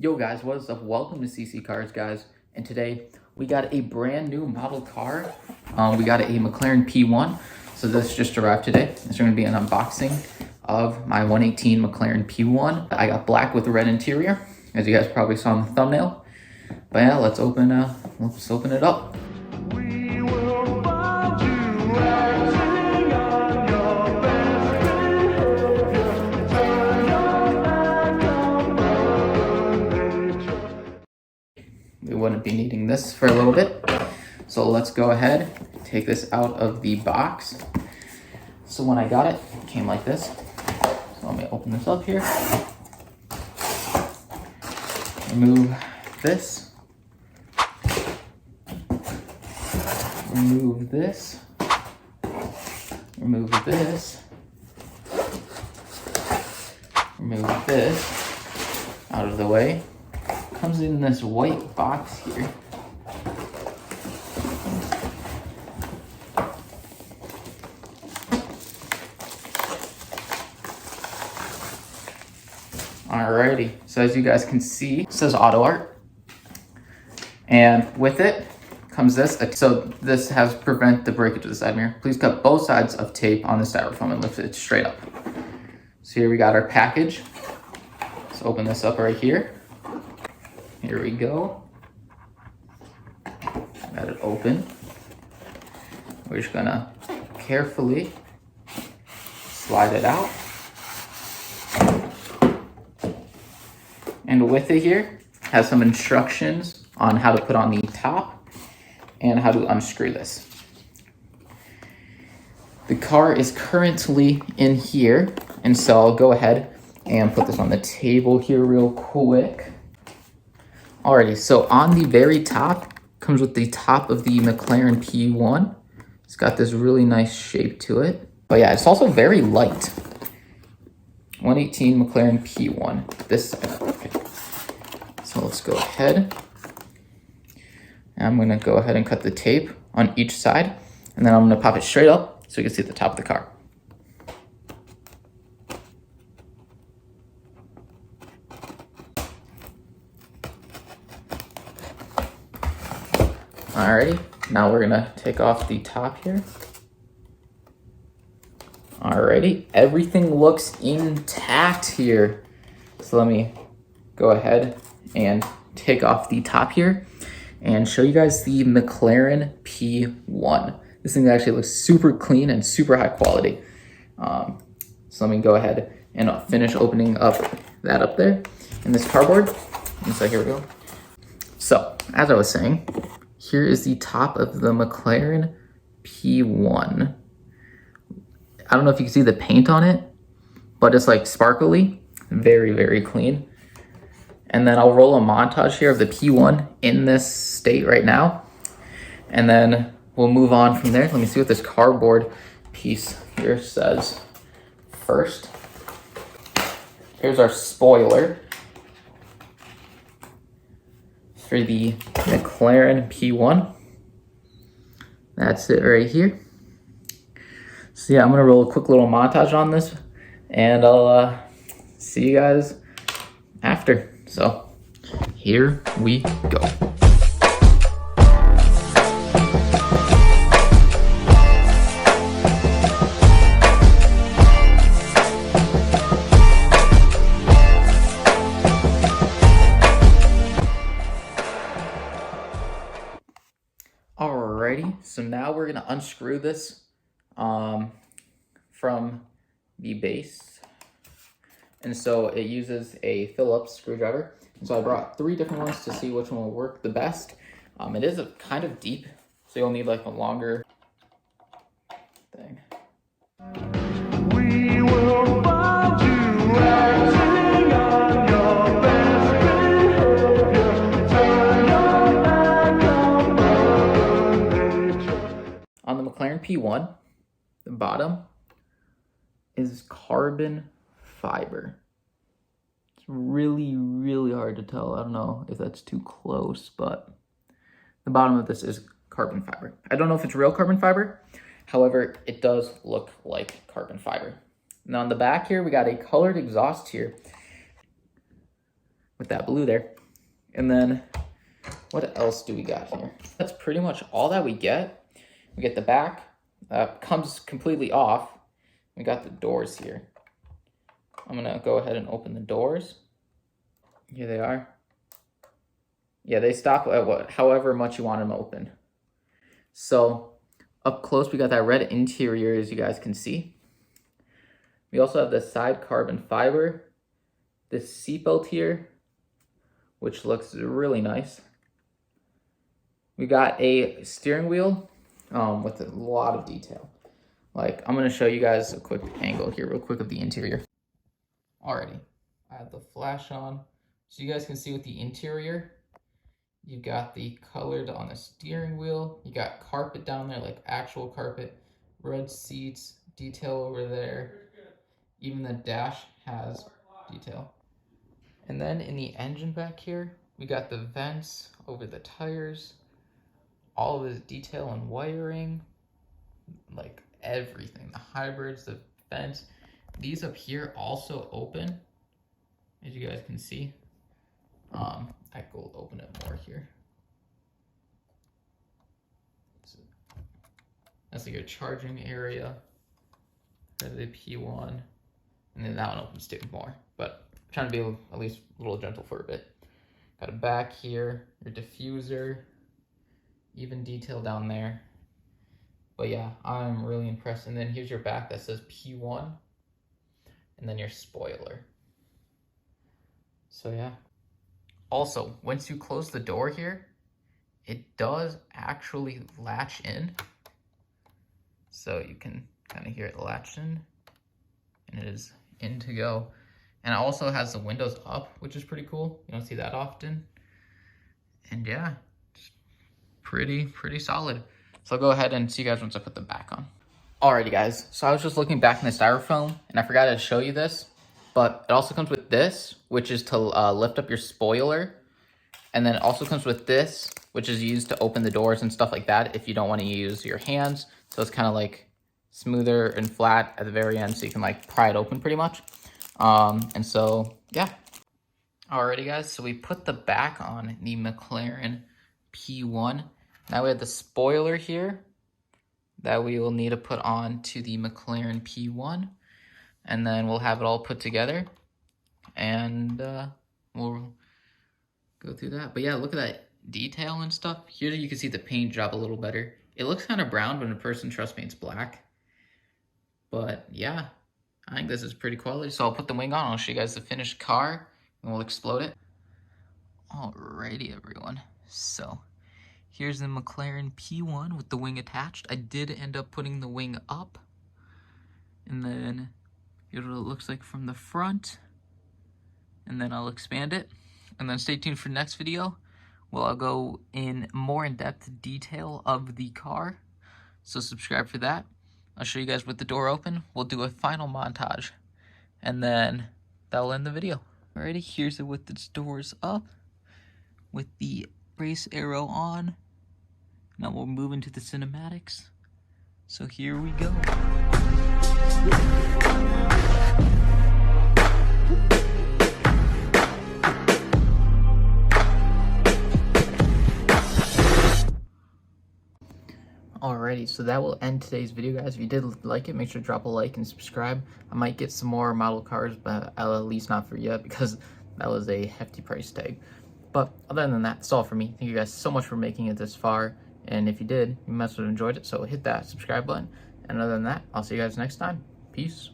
Yo guys, what is up? Welcome to C.C.Cars, guys. And today we got a brand new model car. We got a McLaren P1. So this just arrived today. It's going to be an unboxing of my 118 McLaren P1. I got black with a red interior, as you guys probably saw in the thumbnail. But yeah, let's open it up. We wouldn't be needing this for a little bit. So let's go ahead, take this out of the box. So when I got it, it came like this. So let me open this up here. Remove this. Remove this. Remove this. Remove this out of the way. Comes in this white box here. Alrighty, so as you guys can see, it says AutoART. And with it comes this. So this has prevent the breakage of the side mirror. Please cut both sides of tape on the styrofoam and lift it straight up. So here we got our package. Let's open this up right here. Here we go. Got it open. We're just gonna carefully slide it out. And with it here, has some instructions on how to put on the top and how to unscrew this. The car is currently in here, and so I'll go ahead and put this on the table here real quick. Alrighty, so on the very top, comes with the top of the McLaren P1. It's got this really nice shape to it. But yeah, it's also very light. 118 McLaren P1. This, okay. So let's go ahead. I'm gonna go ahead and cut the tape on each side, and then I'm gonna pop it straight up so you can see the top of the car. Alrighty, now we're gonna take off the top here. Alrighty, everything looks intact here. So let me go ahead and take off the top here and show you guys the McLaren P1. This thing actually looks super clean and super high quality. So let me go ahead and finish opening up that up there in this cardboard. And so here we go. So as I was saying, here is the top of the McLaren P1. I don't know if you can see the paint on it, but it's like sparkly, very, very clean. And then I'll roll a montage here of the P1 in this state right now. And then we'll move on from there. Let me see what this cardboard piece here says. First, here's our spoiler for the McLaren P1. That's it right here. So yeah, I'm gonna roll a quick little montage on this, and I'll see you guys after. So here we go. Alrighty, so now we're gonna unscrew this from the base. And so it uses a Phillips screwdriver. So I brought 3 different ones to see which one will work the best. It is a kind of deep, so you'll need like a longer thing. We will find you acting on your best behavior. Turn your back on the McLaren P1, the bottom is carbon fiber. It's really, really hard to tell. I don't know if that's too close, but the bottom of this is carbon fiber. I don't know if it's real carbon fiber. However, it does look like carbon fiber. Now on the back here, we got a colored exhaust here. with that blue there. And then what else do we got here? That's pretty much all that we get. We get the back, comes completely off. We got the doors here. I'm gonna go ahead and open the doors. Here they are. Yeah, they stop at however much you want them open. So up close, we got that red interior, as you guys can see. We also have the side carbon fiber, this seatbelt here, which looks really nice. We got a steering wheel with a lot of detail. Like, I'm gonna show you guys a quick angle here real quick of the interior. Alrighty, I have the flash on. So you guys can see with the interior, you got the colored on the steering wheel. You got carpet down there, like actual carpet, red seats, detail over there. Even the dash has detail. And then in the engine back here, we got the vents over the tires, all of this detail and wiring, like everything, the hybrids, the vents. These up here also open, as you guys can see. I will open it more here. So that's like your charging area. There's the P1, and then that one opens too more. But I'm trying to be at least a little gentle for a bit. Got a back here, your diffuser, even detail down there. But yeah, I'm really impressed. And then here's your back that says P1, and then your spoiler. So yeah. Also, once you close the door here, it does actually latch in. So you can kind of hear it latch in, and it is in to go. And it also has the windows up, which is pretty cool. You don't see that often. And yeah, it's pretty solid. So I'll go ahead and see you guys once I put the back on. Alrighty guys, so I was just looking back in the styrofoam, and I forgot to show you this, but it also comes with this, which is to lift up your spoiler. And then it also comes with this, which is used to open the doors and stuff like that if you don't want to use your hands. So it's kind of like smoother and flat at the very end, so you can like pry it open pretty much. And so, yeah. Alrighty guys, so we put the back on the McLaren P1. Now we have the spoiler here that we will need to put on to the McLaren P1. And then we'll have it all put together. And we'll go through that. But yeah, look at that detail and stuff. Here you can see the paint job a little better. It looks kind of brown, but in person, trust me, it's black. But yeah, I think this is pretty quality. So I'll put the wing on. I'll show you guys the finished car, and we'll explode it. Alrighty, everyone. So here's the McLaren P1 with the wing attached. I did end up putting the wing up. And then here's what it looks like from the front. And then I'll expand it. And then stay tuned for the next video. Well, I'll go in more in-depth detail of the car. So subscribe for that. I'll show you guys with the door open. We'll do a final montage. And then that'll end the video. Alrighty, here's it with its doors up. With the race arrow on. Now we'll move into the cinematics. So here we go. Alrighty, so that will end today's video, guys. If you did like it, make sure to drop a like and subscribe. I might get some more model cars, but I'll at least not for yet because that was a hefty price tag. But other than that, that's all for me. Thank you guys so much for making it this far. And if you did, you must have enjoyed it. So hit that subscribe button. And other than that, I'll see you guys next time. Peace.